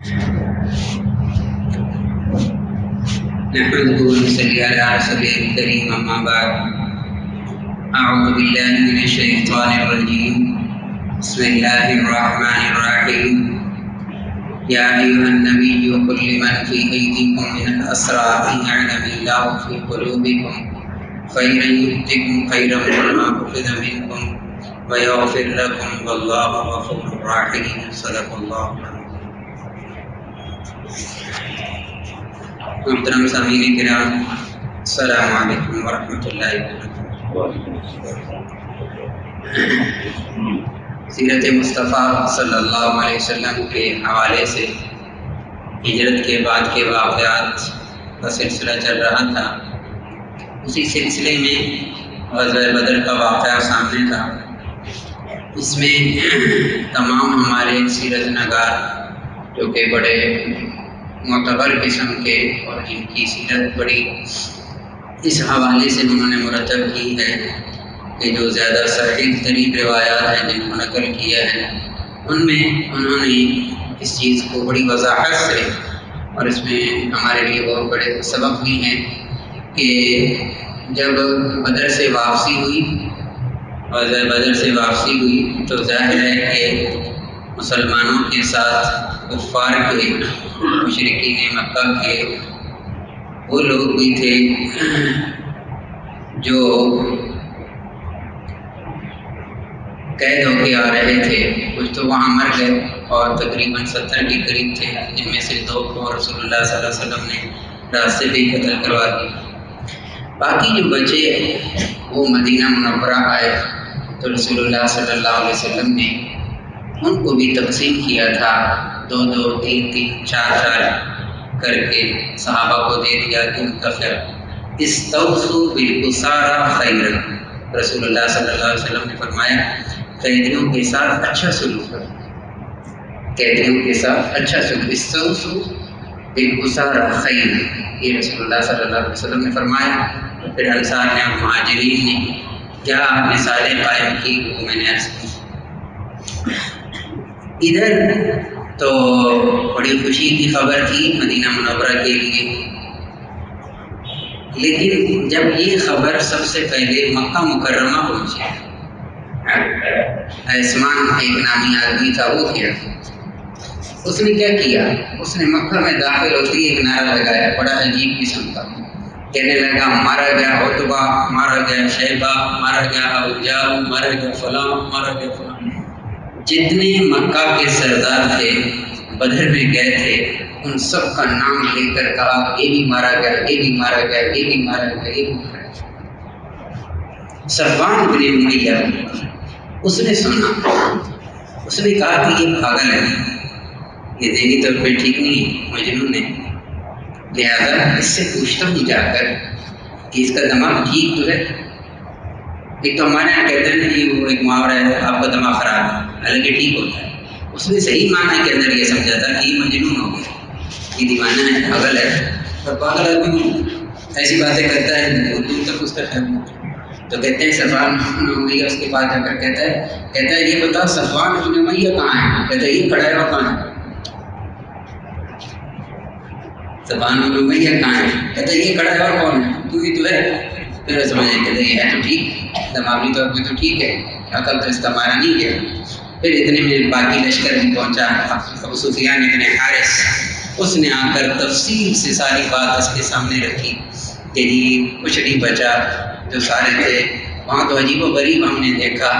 نحمده ونصلي على رسوله الكريم أما بعد أعوذ بالله من الشيطان الرجيم بسم الله الرحمن الرحيم يا أيها النبي قل لمن في أيديكم من الأسرى إن يعلم الله في قلوبكم خيرا يؤتكم خيرا مما أخذ منكم ويغفر لكم والله غفور رحيم صدق الله العظيم. محترم سامعین کرام، السلام علیکم ورحمۃ اللہ وبرکاتہ۔ سیرت مصطفیٰ صلی اللہ علیہ وسلم کے حوالے سے ہجرت کے بعد کے واقعات کا سلسلہ چل رہا تھا۔ اسی سلسلے میں غزوہ بدر کا واقعہ سامنے تھا۔ اس میں تمام ہمارے سیرت نگار جو کہ بڑے معتبر قسم کے اور جن کی سیرت بڑی اس حوالے سے انہوں نے مرتب کی ہے کہ جو زیادہ صحیح ترین روایات ہیں جن کو نقل کیا ہے، ان میں انہوں نے اس چیز کو بڑی وضاحت سے، اور اس میں ہمارے لیے بہت بڑے سبق بھی ہیں کہ جب بدر سے واپسی ہوئی تو ظاہر ہے کہ مسلمانوں کے ساتھ کفار کے، مشرکین مکہ کے وہ لوگ بھی تھے جو قید ہو کے آ رہے تھے۔ کچھ تو وہاں مر گئے اور تقریباً 70 کے قریب تھے، جن میں سے 2 کو رسول اللہ صلی اللہ علیہ وسلم نے راستے پہ ہی قتل کروا دیا۔ باقی جو بچے وہ مدینہ منورہ آئے تو رسول اللہ صلی اللہ علیہ وسلم نے ان کو بھی تقسیم کیا تھا، 2-2 3-3 4-4 کر کے صحابہ کو دے دیا کہ ان کا خیر استوصوا بالاسارى خیرا۔ رسول اللہ صلی اللہ علیہ وسلم نے فرمایا قیدیوں کے ساتھ اچھا سلوک کرو، قیدیوں کے ساتھ اچھا سلوک، استوصوا بالاسارى خیرا، یہ رسول اللہ صلی اللہ علیہ وسلم نے فرمایا۔ پھر انصار نے اور مہاجرین نے کیا مثالیں قائم کی وہ میں نے عرض کی۔ ادھر تو بڑی خوشی کی خبر تھی مدینہ منورہ کے لیے، لیکن جب یہ خبر سب سے پہلے مکہ مکرمہ پہنچی، عثمان ایک نامی آدمی تھا، وہ کیا اس نے کیا کیا، اس نے مکہ میں داخل ہوتے ہی ایک نعرہ لگایا بڑا عجیب قسم کا، کہنے لگا مارا گیا عتبہ، مارا گیا شیبہ، مارا گیا ابو جہل، مارا گیا فلاں، مارا گیا فلاں۔ جتنے مکہ کے سردار تھے بدر میں گئے تھے ان سب کا نام لے کر کہا یہ بھی مارا گیا، یہ بھی مارا گیا، یہ بھی مارا گیا، یہ بھی مارا گیا۔ صفوان بن امیہ اس نے سنا، اس نے کہا کہ یہ پاگل ہے، یہ ذہنی طور پہ ٹھیک نہیں ہے، مجنون ہے، لہذا اس سے پوچھتا ہوں جا کر کہ اس کا دماغ ٹھیک تو ہے۔ ایک تو ہمارے یہاں کہتے ہیں کہ وہ ایک محاورہ ہے آپ کا دماغ خراب ہے، حالانکہ ٹھیک ہوتا ہے۔ اس نے صحیح معنی کے اندر یہ سمجھا تھا کہ یہ مجنون ہو گیا، یہ دیوانہ ہے، پاگل ہے، اور پاگل آدمی ایسی باتیں کرتا ہے دور تک اس کا خیال نہیں۔ تو کہتے ہیں صفوان بن امیہ اس کے پاس جا کر کہتا ہے یہ بتا صفوان بن امیہ کہاں ہے؟ کہتا ہے یہ کھڑا ہے، اور کہاں ہے؟ صفوان بن امیہ کہاں ہے؟ کہتا ہے یہ کھڑا ہے، اور کون ہے؟ تو ہی تو ہے۔ پھر سمجھے کہتے ہیں یہ ہے تو ٹھیک، دماغی طور پہ تو ٹھیک ہے، عقل تو اس کا مارا نہیں گیا۔ پھر اتنے میں باقی لشکر بھی پہنچا، ابو سفیان ابن حارث، اس نے آ کر تفصیل سے ساری بات اس کے سامنے رکھی کہ جی کچھ نہیں بچا، جو سارے تھے وہاں تو عجیب و غریب ہم نے دیکھا،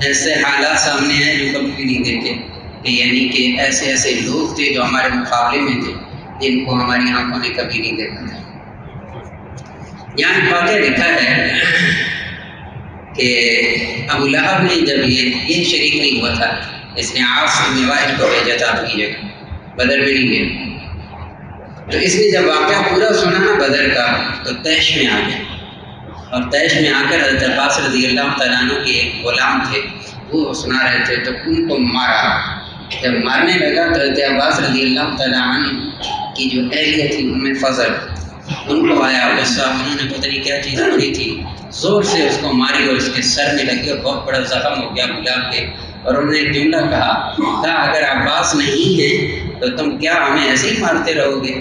ایسے حالات سامنے ہیں جو کبھی بھی نہیں دیکھے، یعنی کہ ایسے لوگ تھے جو ہمارے مقابلے میں تھے جن کو ہماری آنکھوں نے کبھی نہیں دیکھا تھا۔ یہاں ایک واقعہ لکھا ہے کہ ابو لہب نے جب یہ شریک نہیں ہوا تھا، اس نے عاص بن وائل کو بھیجا تھا اپنی جگہ، بدر میں نہیں گیا، تو اس نے جب واقعہ پورا سنا نا بدر کا تو طیش میں آ گیا، اور طیش میں آ کر حضرت عباس رضی اللہ تعالیٰ عنہ کے ایک غلام تھے وہ سنا رہے تھے، تو ان کو مارا۔ جب مارنے لگا تو حضرت عباس رضی اللہ تعالیٰ عنہ کی جو اہلیہ تھی ام فضل، ان کو آیا غصہ، انہوں نے پتہ نہیں کیا چیز پڑی تھی، زور سے اس کو ماری اور اس کے سر میں لگی اور بہت بڑا زخم ہو گیا، گلاب کے اور انہوں نے ایک جملہ کہا اگر عباس نہیں ہے تو تم کیا ہمیں ایسے ہی مارتے رہو گے؟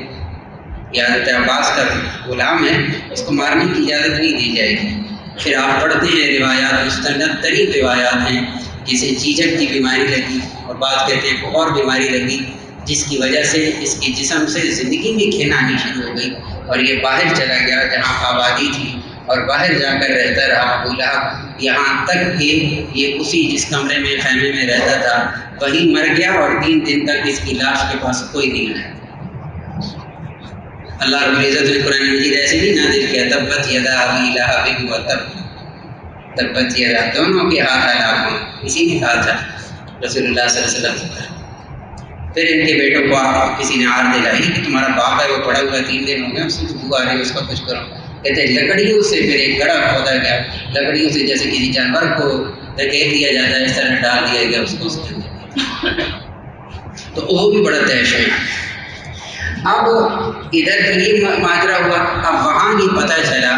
یہ حضرت عباس کا غلام ہے، اس کو مارنے کی اجازت نہیں دی جائے گی۔ پھر آپ پڑھتے ہیں روایات، مستند ترین روایات ہیں، جسے چیچک کی بیماری لگی اور بعض کہتے ہیں اور بیماری لگی، جس کی وجہ سے اس کے جسم سے زندگی میں کھین آنی شروع ہو گئی اور یہ باہر چلا گیا جہاں آبادی تھی اور باہر جا کر رہتا رہا بولا، یہاں تک کہ یہ اسی جس کمرے میں خیمے میں رہتا تھا وہیں مر گیا اور 3 دن تک اس کی لاش کے پاس کوئی نہیں آیا۔ اللہ رب العزت نے قرآن مجید ایسے نہیں نازل کیا تبت یدا ابی لہب وتب، تبت یدا دونوں کے ہاتھ ہلاک ہوئے، اسی نے کہا تھا رسول اللہ صلی اللہ علیہ وسلم۔ پھر ان کے بیٹوں کو کسی نے آر دلائی کہ تمہارا باپ ہے وہ پڑا ہوا 3 دن ہو گئے، اس کی بدبو آ رہی ہے، اس کا کچھ کرو۔ کہتے ہیں لکڑیوں سے پھر ایک گڑھا کھودا گیا، لکڑیوں سے جیسے کسی جانور کو دھکیل دیا جاتا ہے اس طرح ڈال دیا گیا اس کو اس کے اندر، تو وہ بھی بڑا تحش ہے۔ اب ادھر تو یہ ماجرا ہوا، اب وہاں یہ پتہ چلا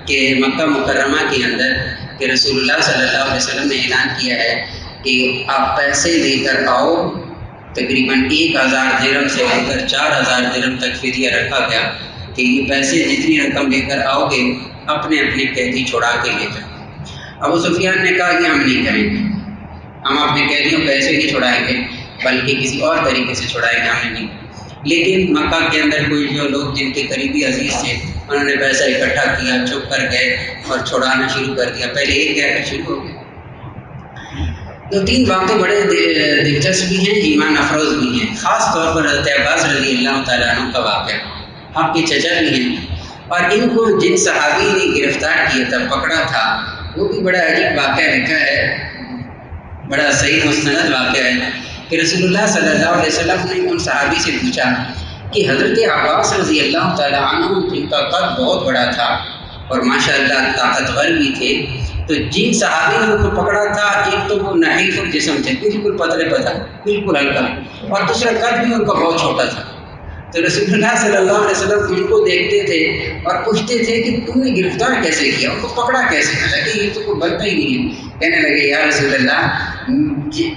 کہ مکہ مکرمہ کے اندر کہ رسول اللہ صلی اللہ علیہ وسلم نے اعلان کیا ہے کہ آپ پیسے لے کر آؤ، تقریباً 1000 درہم سے لے کر 4000 درہم تک فدیہ رکھا گیا کہ یہ پیسے جتنی رقم لے کر آؤ گے اپنے اپنے قیدی چھڑا کے لے جاؤ۔ ابو سفیان نے کہا کہ ہم نہیں کریں گے، ہم اپنے قیدیوں کو ایسے نہیں چھڑائیں گے بلکہ کسی اور طریقے سے چھڑائیں گے، ہم نے نہیں۔ لیکن مکہ کے اندر کوئی جو لوگ جن کے قریبی عزیز تھے انہوں نے پیسہ اکٹھا کیا، چھپ کر گئے اور چھڑانا شروع کر دیا، پہلے ایک کہہ کر شروع ہو گئے۔ 2-3 واقعے بڑے دلچسپ بھی ہیں، ایمان افروز بھی ہیں، خاص طور پر حضرت عباس رضی اللہ تعالیٰ عنہ کا واقعہ، آپ کے چچا بھی ہیں، اور ان کو جن صحابی نے گرفتار کیا تھا، پکڑا تھا، وہ بھی بڑا عجیب واقعہ لکھا ہے، بڑا صحیح مستند واقعہ ہے کہ رسول اللہ صلی اللہ علیہ وسلم نے ان صحابی سے پوچھا کہ حضرت عباس رضی اللہ تعالیٰ عنہ جن کا قد بہت بڑا تھا اور ماشاءاللہ طاقتور بھی تھے، تو جن صحابی نے ان کو پکڑا تھا ایک تو وہ نحیف الجسم تھے، بالکل پتلے پتلے، بالکل ہلکا، اور دوسرا قد بھی ان کا بہت چھوٹا تھا۔ تو رسول اللہ صلی اللہ علیہ وسلم ان کو دیکھتے تھے اور پوچھتے تھے کہ تم نے گرفتار کیسے کیا، ان کو پکڑا کیسے، حالانکہ یہ تو کوئی بنتا ہی نہیں ہے۔ کہنے لگے یا رسول اللہ،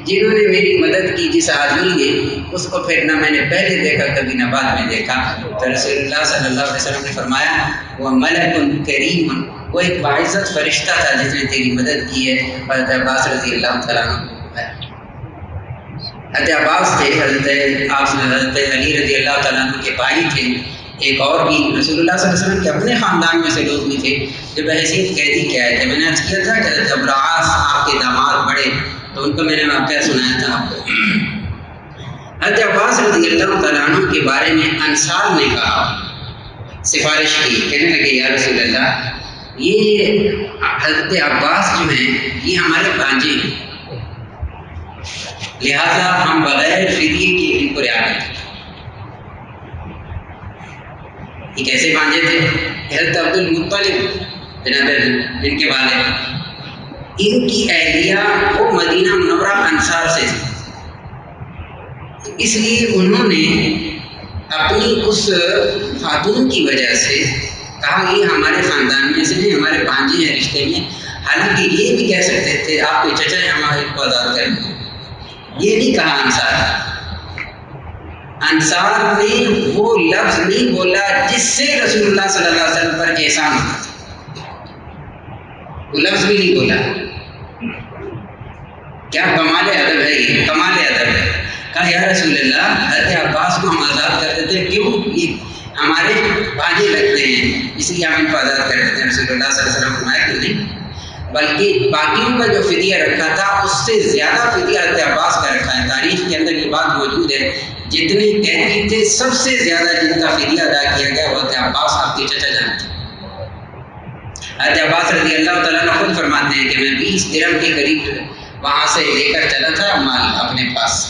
جنہوں نے میری مدد کی جس آدمی نے، اس کو پھر نہ میں نے پہلے دیکھا کبھی نہ بعد میں دیکھا۔ تو رسول اللہ صلی اللہ علیہ وسلم نے فرمایا وہ ملک کریم، وہ ایک باعزت فرشتہ تھا جس نے تیری مدد کی ہے۔ حضرت عباس رضی اللہ تعالیٰ عنہ حضرت عباس تھے، حضرت علی رضی اللہ تعالیٰ عنہ کے بھائی تھے، ایک اور بھی رسول اللہ صلی اللہ علیہ وسلم کے اپنے خاندان میں سے لوگ بھی تھے جو بحیثیت قیدی کے آئے تھے۔ میں نے عرض کیا تھا کہ حضرت ابراس آپ کے داماد بڑے، تو ان کو میں نے واقعہ سنایا تھا آپ کو۔ حضرت عباس رضی اللہ تعالیٰ عنہ کے بارے میں انصار نے کہا، سفارش کی، کہنے لگے یا رسول اللہ، یہ حضرت عباس جو ہیں یہ ہمارے بھانجے ہیں، لہذا ہم بغیر فدیے کے ان کو رہا کرتے۔ یہ کیسے بھانجے تھے؟ حضرت عبد المطلب جناب ان کے والد، ان کی اہلیہ وہ مدینہ منورہ انصار سے تھی، اس لیے انہوں نے اپنی اس خاتون کی وجہ سے کہا یہ ہمارے خاندان میں سے ہیں، ہمارے بھانجے ہیں رشتے میں، حالانکہ یہ بھی کہہ سکتے تھے آپ کے چچا ہیں، ہمارے کو آزاد کر دیں، یہ نہیں کہا انصار نے وہ لفظ نہیں بولا جس سے رسول اللہ صلی اللہ علیہ وسلم پر احسان ہوتا تھا، وہ لفظ بھی نہیں بولا۔ کیا کمال ادب ہے، یہ کمال ادب ہے۔ کہا یا رسول اللہ، حضرت عباس کو ہم آزاد کر دیتے، کیوں؟ یہ ہمارے بھانجے لگتے ہیں، اس لیے ہم ان کو آزاد کر دیتے ہیں۔ رسول اللہ صلی اللہ علیہ وسلم فرمایا کہ نہیں، بلکہ باقیوں کا جو فدیہ رکھا تھا اس سے زیادہ فدیہ حضرت عباس کا رکھا ہے۔ تاریخ کے اندر یہ بات موجود ہے، جتنے قیدی تھے سب سے زیادہ جن کا فدیہ ادا کیا گیا وہ حضرت عباس آپ کے چچا جان تھے۔ حضرت عباس رضی اللہ تعالیٰ عنہ خود فرماتے ہیں کہ میں 20 درہم کے قریب وہاں سے لے کر چلا تھا مال اپنے پاس،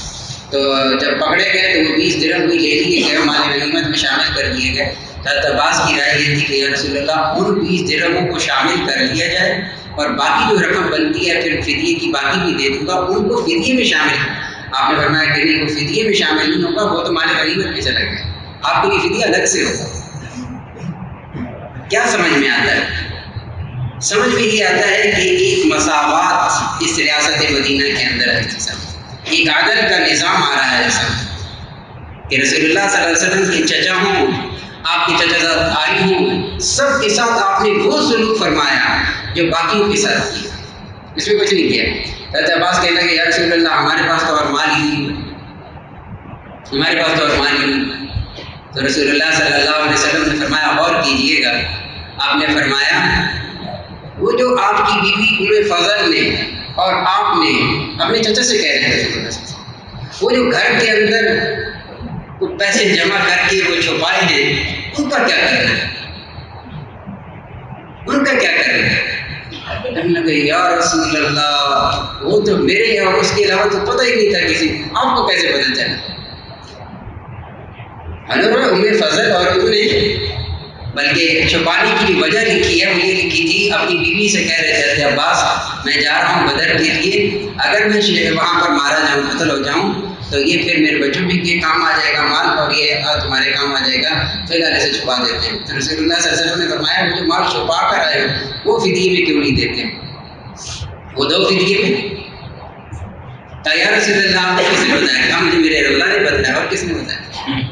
تو جب پکڑے گئے تو وہ 20 درہم بھی لے لیے گئے، مال غنیمت میں شامل کر دیے گئے۔ حضرت عباس کی رائے یہ تھی کہ یا رسول اللہ ان 20 درہموں کو شامل کر لیا جائے اور باقی جو رقم بنتی ہے پھر فدیے کی باقی بھی دے دوں گا، ان کو فدیے میں شامل ہے۔ آپ نے فرمایا کہ نہیں، وہ فدیے میں شامل نہیں ہوگا، وہ تو مال غنیمت میں چلا گیا، آپ کے لیے فدیہ الگ سے ہوگا۔ کیا سمجھ میں آتا ہے؟ سمجھ میں یہ آتا ہے کہ ایک مساوات اس ریاست مدینہ کے اندر ہے، ایک عدل کا نظام آ رہا ہے ایسا کہ رسول اللہ صلی اللہ علیہ وسلم کے چچا ہوں، آپ کے چچا زاد آئی ہوں، سب کے ساتھ آپ نے وہ سلوک فرمایا جو باقیوں کے ساتھ کیا، اس میں کچھ نہیں کیا۔ حضرت عباس کہنے لگے یا رسول اللہ ہمارے پاس تو اور مال ہی نہیں، ہمارے پاس تو اور مال ہی نہیں۔ تو رسول اللہ صلی اللہ علیہ وسلم نے فرمایا غور کیجئے گا، آپ نے فرمایا وہ جو آپ کی بیوی فضل نے اور آپ نے اپنے چچا سے کہہ رہے ہیں وہ جو گھر کے اندر وہ پیسے جمع کر کے وہ چھپائے ہیں ان کا کیا کرنا ہے، ان کا کیا کرنا ہے؟ کہنے لگے یا رسول اللہ وہ تو میرے اور اس کے علاوہ تو پتہ ہی نہیں تھا کسی، آپ کو کیسے پتہ چلا؟ حضرت فضل اور انہوں نے بلکہ چھپانے کی جو وجہ لکھی ہے وہ یہ لکھی تھی، اپنی بیوی سے کہہ رہے تھے عباس میں جا رہا ہوں بدر کے لیے، اگر میں وہاں پر مارا جاؤں قتل ہو جاؤں تو یہ پھر میرے بچوں بھی کے کام آ جائے گا مال، اور یہ تمہارے کام آ جائے گا، فی الحال اسے چھپا دیتے ہیں۔ تو رسول اللہ صلی اللہ علیہ وسلم نے فرمایا وہ جو مال چھپا کر آئے ہو وہ فدیے میں کیوں نہیں دیتے، وہ دو فدیے میں۔ یا رسول اللہ آپ کو کس نے بتایا؟ کہا مجھے میرے اللہ نے بتایا، اور کس نے بتایا؟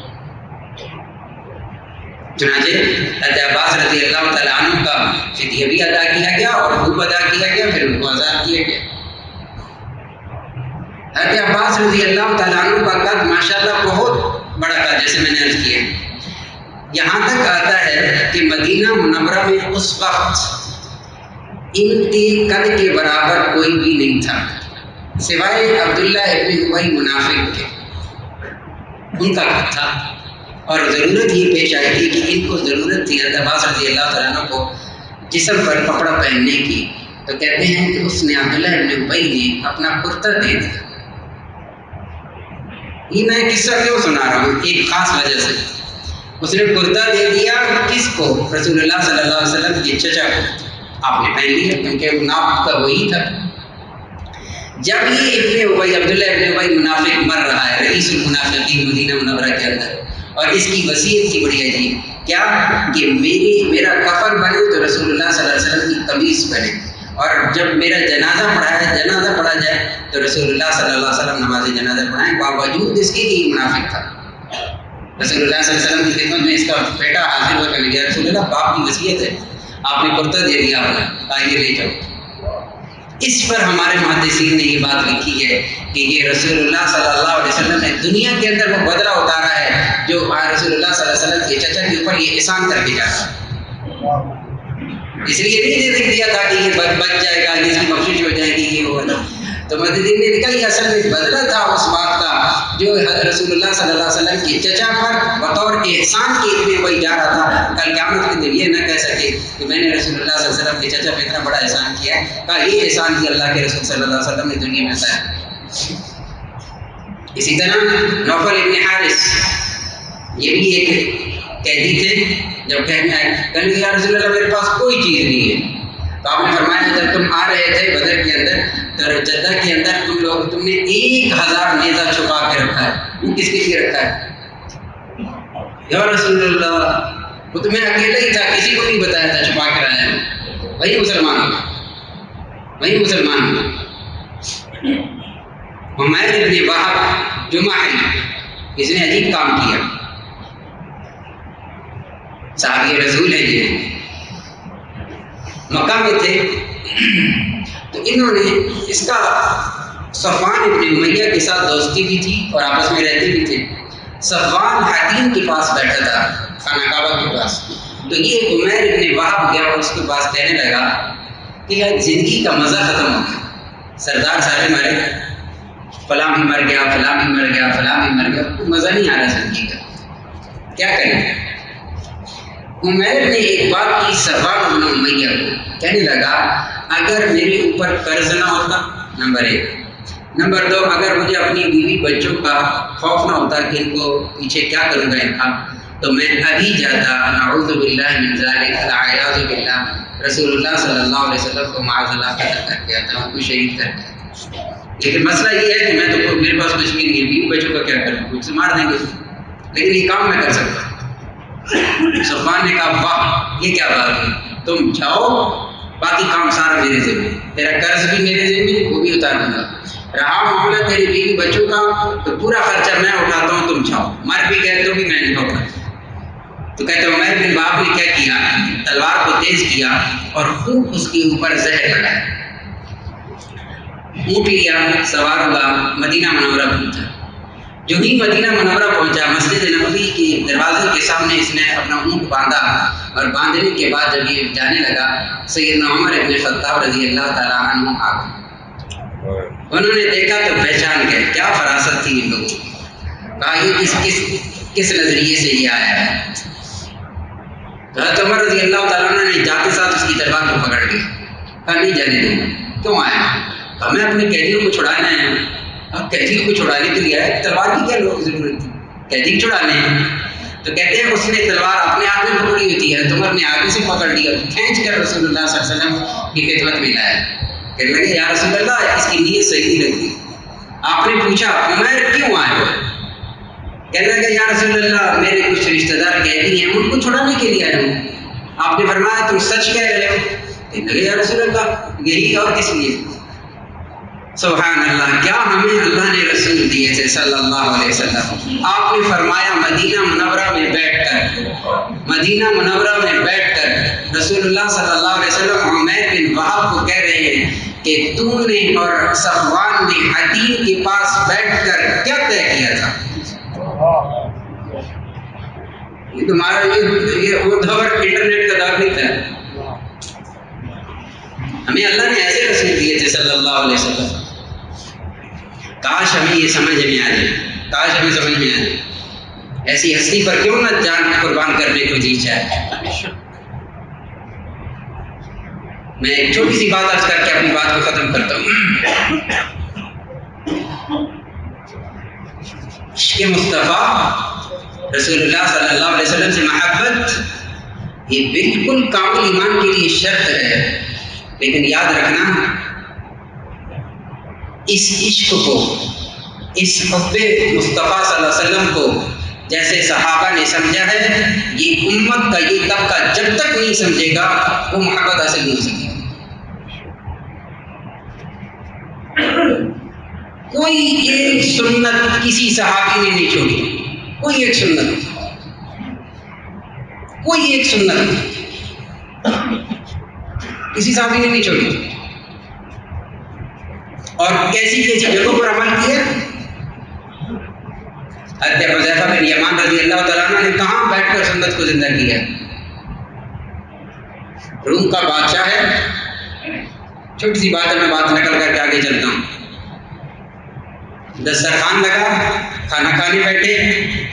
چنانچہ حضرت عباس رضی اللہ تعالیٰ عنہ کا فدیہ بھی ادا کیا گیا اور خوب ادا کیا گیا، پھر ان کو آزاد کیا گیا۔ حضرت عباس رضی اللہ تعالیٰ عنہ کا قد ماشاءاللہ بہت بڑا تھا، جیسے میں نے عرض کیا، یہاں تک آتا ہے کہ مدینہ منورہ میں اس وقت ان کے قد کے برابر کوئی بھی نہیں تھا سوائے عبداللہ ابن ابی منافق کے، ان کا قد تھا، اور ضرورت یہ پیش آئی تھی کہ ان کو ضرورت تھی حضرت عباس رضی اللہ تعالیٰ عنہ کو جسم پر کپڑا پہننے کی، تو کہتے ہیں کہ اس نے عبداللہ ابن ابی نے اپنا کرتا دے دیا۔ یہ میں قصہ کیوں سنا رہا ہوں؟ ایک خاص وجہ سے اس نے کرتا دے دیا، کس کو؟ رسول اللہ صلی اللہ علیہ وسلم کے چچا کو، آپ نے پہن لیا کیونکہ ناپ کا وہی تھا۔ جب یہ ابن ابی عبداللہ ابن ابی منافق مر رہا ہے، رئیس المنافقین مدینہ منورہ کے اندر، اور اس کی وصیت تھی بڑی عجیب، کیا کہ میرا کفن بنے تو رسول اللہ صلی اللہ علیہ وسلم کی قمیص بنے، اور جب میرا جنازہ پڑھا جائے تو رسول اللہ صلی اللہ علیہ وسلم نماز جنازہ پڑھائیں، باوجود اس کے کہ یہ منافق تھا۔ رسول اللہ صلی اللہ علیہ وسلم کی خدمت میں اس کا بیٹا حاضر ہو کر گیا، رسول اللہ باپ کی وصیت ہے، آپ نے کرتا دے دیا اپنا، آئیے لے جاؤ۔ اس پر ہمارے محدثین نے یہ بات لکھی ہے کہ یہ رسول اللہ صلی اللہ علیہ وسلم نے دنیا کے اندر وہ بدلہ اتارا ہے جو رسول اللہ صلی اللہ علیہ وسلم کے چچا کے اوپر یہ احسان کر کے جاتا ہے، اس لیے نہیں دے دیا تھا کہ یہ بچ جائے گا، اس کی بخشش ہو جائے گی، یہ ہوگا۔ تو محدثین نے لکھا یہ اصل میں بدلہ تھا اس بات کا جو رسول اللہ صلی اللہ علیہ وسلم کے چچا پر بطور احسان کے اتنے کوئی جا رہا تھا، کل قیامت کے دن یہ نہ کہہ سکے کہ میں نے رسول اللہ صلی اللہ علیہ وسلم کے چچا پہ اتنا بڑا احسان کیا ہے، کہا یہ احسان ہی اللہ کے رسول صلی اللہ علیہ وسلم نے دنیا میں بتایا۔ اسی طرح نوفل ابن حارث یہ بھی ایک قیدی تھے، جب کہنے آئے کہنے یا رسول اللہ میرے پاس کوئی چیز نہیں ہے، تو آپ نے فرمایا جب تم آ رہے تھے بدر کے اندر تو جدہ کے اندر تم نے 1000 نیزہ چھپا کے رکھا ہے، وہ کس کے لیے رکھا ہے؟ یا رسول اللہ وہ تمہیں اکیلا ہی تھا، کسی کو نہیں بتایا تھا، چھپا کر آیا ہے، وہی مسلمان ہو، وہی مسلمان ہو۔ عمیر ابن وہب جمعی اس نے عجیب کام کیا، صحابی رسول ہے یہ، مکہ میں تھے تو انہوں نے اس کا صفوان ابن امیہ کے ساتھ دوستی بھی تھی اور آپس میں رہتے بھی تھے۔ صفوان حتیم کے پاس بیٹھا تھا خانہ کعبہ کے پاس، تو یہ عمیر ابن وہب گیا اور اس کے پاس کہنے لگا کہ یار زندگی کا مزہ ختم ہو گیا، سردار سارے مرے، فلاں بھی مر گیا، فلاں بھی مر گیا، فلاں بھی مر گیا، مزہ نہیں آ رہا زندگی کا، کیا کریں؟ عمیر نے ایک بات کی صفوان ابن امیہ کو، کہنے لگا اگر میرے اوپر قرض نہ ہوتا، نمبر 1، نمبر 2 اگر مجھے اپنی بیوی بچوں کا خوف نہ ہوتا کہ ان کو پیچھے کیا کروں گا ان کا، تو میں ابھی جاتا نعوذ باللہ من ذالک اعوذ باللہ رسول اللہ صلی اللہ علیہ وسلم کو معاذ اللہ قتل کر کے آتا ہوں، کوئی شہید کر کے۔ لیکن مسئلہ یہ ہے کہ میں تو میرے پاس کچھ بھی نہیں ہے، بیوی بچوں کا کیا کروں، کچھ سے مار دیں گے، لیکن یہ کام میں کر سکتا ہوں۔ صفوان نے کہا واہ یہ کیا بات ہے، تم جاؤ باقی کام سارا میرے ذمہ، تیرا قرض بھی میرے ذمہ، وہ بھی اتار دوں گا، رہا معاملہ تیری بیوی بچوں کا تو پورا خرچہ میں اٹھاتا ہوں، تم چھاؤ، مر بھی گئے تو بھی میں نہیں ہوگا۔ تو کہتے عمیر بن وہب نے کیا کیا، تلوار کو تیز کیا اور خوب اس کے اوپر زہر لگایا، اونٹ لیا، سوار ہوا، مدینہ منورہ پہنچا۔ جو ہی مدینہ منورہ پہنچا، مسجد نبوی کے دروازے کے سامنے اس نے اپنا اونٹ باندھا، اور باندھنے کے بعد جب یہ جانے لگا، سیدنا عمر بن خطاب رضی اللہ تعالیٰ عنہ آ گئے۔ انہوں نے دیکھا تو پہچان گئے، کیا فراست تھی ان لوگوں کی، کہا یہ کس نظریے سے یہ آیا ہے۔ حضرت عمر رضی اللہ تعالیٰ عنہ نے جاتے ساتھ اس کی تلوار کو پکڑ لیا، کہا نہیں جانے دوں گا۔ کیوں آیا؟ کہا میں اپنے قیدیوں کو چھڑانا ہے۔ کہا قیدیوں کو چھڑانے کے لیے آیا، تلوار کی کیا ضرورت تھی، قیدی چھڑانے ہیں۔ تو کہتے ہیں اس نے تلوار اپنے ہاتھ میں پکڑی ہوتی ہے، عمر نے آگے سے پکڑ لیا، کھینچ کر رسول اللہ صلی اللہ علیہ وسلم کی خدمت میں لایا۔ کہنے لگے یا رسول اللہ اس کی نیت صحیح نہیں لگتی۔ آپ نے پوچھا عمر کیوں آئے؟ کہنے لگے یا رسول اللہ میرے کچھ رشتہ دار قیدی ہیں، ان کو چھڑانے کے لیے آیا ہوں۔ آپ نے فرمایا تم سچ کہہ رہے ہو؟ کہنے لگے یا رسول اللہ یہی اور کس لیے؟ سبحان اللہ، کیا ہمیں اللہ نے رسول دیے تھے صلی اللہ علیہ وسلم۔ آپ نے فرمایا مدینہ منورہ میں بیٹھ کر رسول اللہ صلی اللہ علیہ وسلم عمیر بن وہب کو کہہ رہے ہیں کہ تم نے اور صفوان نے حتیم کے پاس بیٹھ کر کیا طے کیا تھا؟ یہ تمہارا یہ وہ دور انٹرنیٹ کا دور نہیں تھا، ہمیں اللہ نے ایسے رسول دیے تھے صلی اللہ علیہ وسلم۔ کاش ہمیں یہ سمجھ میں آ جائے، کاش ہمیں سمجھ میں آ جائے، ایسی ہستی پر کیوں نہ جان قربان کرنے کو جی چاہے۔ میں ایک چھوٹی سی بات عرض کر کے اپنی بات کو ختم کرتا ہوں۔ عشق مصطفیٰ رسول اللہ صلی اللہ علیہ وسلم سے محبت یہ بالکل کامل ایمان کے لیے شرط ہے، لیکن یاد رکھنا اس عشق کو، اس حب مصطفیٰ صلی اللہ علیہ وسلم کو جیسے صحابہ نے سمجھا ہے، یہ امت کا یہ طبقہ جب تک نہیں سمجھے گا وہ محبت حاصل نہیں ہو سکے۔ کوئی ایک سنت کسی صحابی نے نہیں چھوڑی، کوئی ایک سنت کسی صحابی نے نہیں چھوڑی، اور کیسی جگہوں پر عمل کیا۔ حضرت حذیفہ بن یمان رضی اللہ تعالیٰ عنہ نے کہاں بیٹھ کر سنت کو زندہ کیا؟ روم کا بادشاہ ہے، چھوٹی سی بات ہے، میں بات نکل کر کے آگے چلتا ہوں۔ دسترخوان لگا، کھانا کھانے بیٹھے،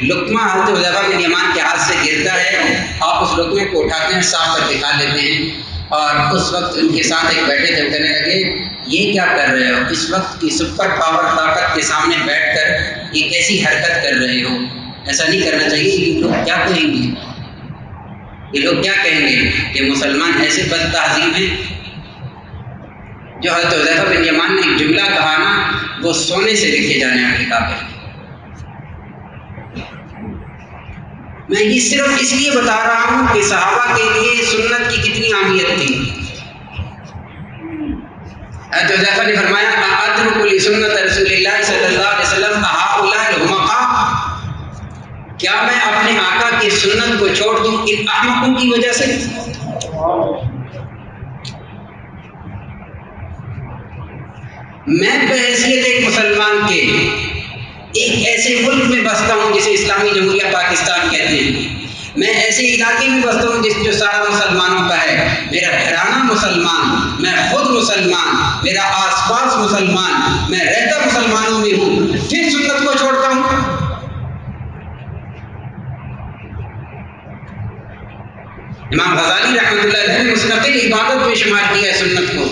لقمہ حضرت حذیفہ بن یمان کے ہاتھ سے گرتا ہے، آپ اس لقمے کو اٹھاتے ہیں، صاف کر کے کھا لیتے ہیں، اور اس وقت ان کے ساتھ ایک بیٹھے تھے، کہنے لگے یہ کیا کر رہے ہو؟ اس وقت کی سپر پاور طاقت کے سامنے بیٹھ کر یہ کیسی حرکت کر رہے ہو؟ ایسا نہیں کرنا چاہیے، یہ لوگ کیا کہیں گے؟ یہ لوگ کیا کہیں گے کہ مسلمان ایسے بد تہذیب ہیں؟ جو حضرت حذیفہ بن یمان نے ایک جملہ کہا نا، وہ سونے سے لکھے جانے والے کافر۔ میں یہ صرف اس لیے بتا رہا ہوں کہ صحابہ کے لیے سنت کی کتنی اہمیت تھی۔ حضرت حذیفہ نے فرمایا اترک لسنت رسول اللہ صلی اللہ علیہ وسلم ہؤلاء الحمقاء، کیا میں اپنے آقا کی سنت کو چھوڑ دوں ان احمقوں کی وجہ سے؟ میں بحیثیت ایک مسلمان کے ایک ایسے ملک میں بستا ہوں جسے اسلامی جمہوریہ پاکستان کہتے ہیں، میں ایسے علاقے میں بستا ہوں جو سارا مسلمانوں کا ہے، میرا گھرانہ مسلمان، میں خود مسلمان، میرا آس پاس مسلمان، میں رہتا مسلمانوں میں ہوں، پھر سنت کو چھوڑتا ہوں؟ امام غزالی رحمۃ اللہ علیہ نے مستقل عبادت میں شمار کیا ہے، سنت کو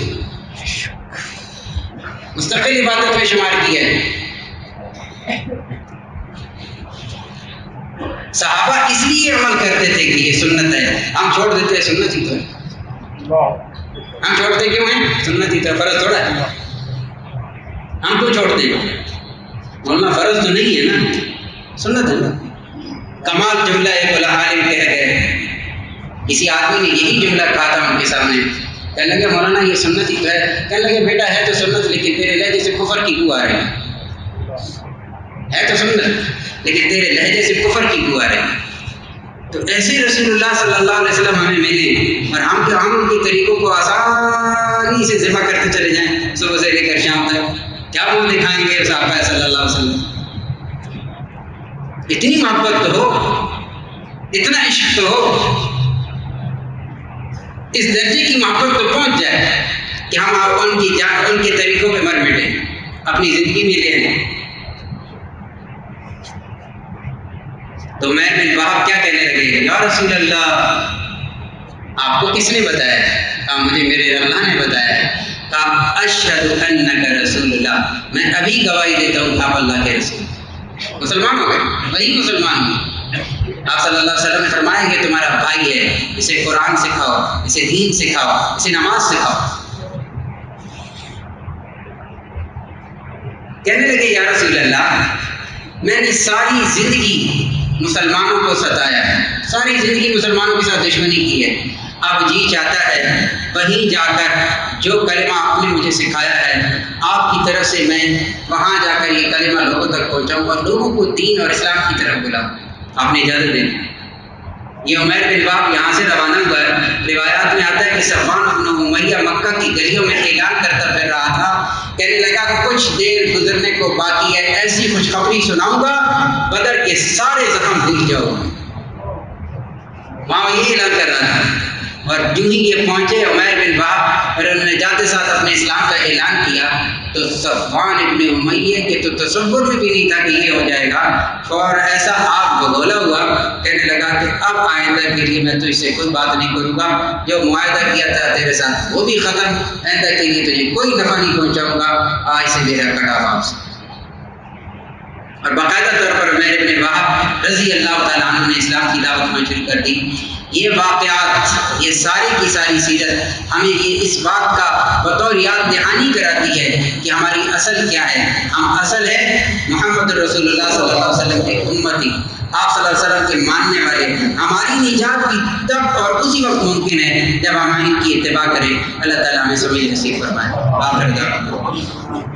مستقل عبادت میں شمار کیا ہے۔ صحابہ اس لیے عمل کرتے تھے کہ یہ سنت ہے، ہم چھوڑ دیتے ہیں، سنت ہی تو ہے، ہم چھوڑتے کیوں ہیں؟ سنت ہی تو ہے، فرض تھوڑا ہے، ہم کیوں چھوڑتے ہیں؟ بولنا فرض تو نہیں ہے نا، سنت ہے نا۔ کمال جملہ ایک عالم کہہ گئے، کسی آدمی نے یہی جملہ کہا تھا ان کے سامنے، کہنے لگے مولانا یہ سنت ہی تو ہے. کہنے لگے بیٹا ہے تو سنت لیکن تیرے لہجے سے کفر کی بو آ رہی ہے تو سنت لیکن تیرے لہجے سے کفر کی بو آ رہی ہے. تو ایسے رسول اللہ صلی اللہ علیہ وسلم ہمیں ملے اور ہم ان کے طریقوں کو آسانی سے ذبح کرتے چلے جائیں صبح سے لے کر شام تک. کیا وہ دکھائیں گے صحابہ صلی اللہ علیہ وسلم؟ اتنی محبت تو ہو، اتنا عشق تو ہو، اس درجے کی محبت تو پہنچ جائے کہ ہم ان کی جان ان کے طریقوں پہ مر مٹیں، اپنی زندگی میں لے لیں. تو عمیر بن وہب کیا کہنے لگے؟ یا رسول اللہ آپ کو کس نے بتایا؟ کہا مجھے میرے اللہ نے بتایا. کہا اشہد انک رسول اللہ، میں ابھی گواہی دیتا ہوں کہ آپ اللہ کے رسول. مسلمان ہو گئے، وہی مسلمان ہوئے. آپ صلی اللہ علیہ وسلم نے فرمایا کہ تمہارا بھائی ہے، اسے قرآن سکھاؤ، اسے دین سکھاؤ، اسے نماز سکھاؤ. کہنے لگے یا رسول اللہ میں نے ساری زندگی مسلمانوں کو ستایا ہے، ساری زندگی مسلمانوں کے ساتھ دشمنی کی ہے. اب جی چاہتا ہے وہیں جا کر جو کلمہ آپ نے مجھے سکھایا ہے آپ کی طرف سے میں وہاں جا کر یہ کلمہ لوگوں تک پہنچاؤں اور لوگوں کو دین اور اسلام کی طرف بلاؤں. آپ نے اجازت دے دی. یہ عمیر بن وہب یہاں سے روانہ ہوا. روایات میں آتا ہے کہ صفوان بن امیہ مکہ کی گلیوں میں اعلان کرتا پھر رہا تھا، کہنے لگا کہ کچھ دیر گزرنے کو باقی ہے، ایسی خوشخبری سناؤں گا بدر کے سارے زخم دل جاؤ. وہاں یہ اعلان کر رہا تھا اور جو ہی یہ پہنچے عمیر بن وہب اور انہوں نے جاتے ساتھ اپنے اسلام کا اعلان کیا تو صفوان ابن امیہ کے تو تصور میں بھی نہیں تھا کہ یہ ہو جائے گا. اور ایسا آپ بگولا ہوا، کہنے لگا کہ اب آئندہ کے لیے میں تجھ سے کوئی بات نہیں کروں گا، جو معاہدہ کیا تھا تیرے ساتھ وہ بھی ختم، آئندہ کے لیے تجھے کوئی نفع نہیں پہنچاؤں گا، آج سے میرا کٹا آپ سے. اور باقاعدہ طور پر عمیر بن وہب رضی اللہ تعالیٰ عنہ نے اسلام کی دعوت میں شروع کر دی. یہ واقعات، یہ ساری کی ساری سیرت ہمیں یہ اس بات کا بطور یاد دہانی کراتی ہے کہ ہماری اصل کیا ہے. ہم اصل ہے محمد رسول اللہ صلی اللہ علیہ وسلم کے امتی، آپ صلی اللہ علیہ وسلم کے ماننے والے. ہماری نجات کی تب اور اسی وقت ممکن ہے جب ہم ان کی اتباع کریں. اللہ تعالیٰ ہمیں سمجھ نصیب فرمائے. آخر دعوانا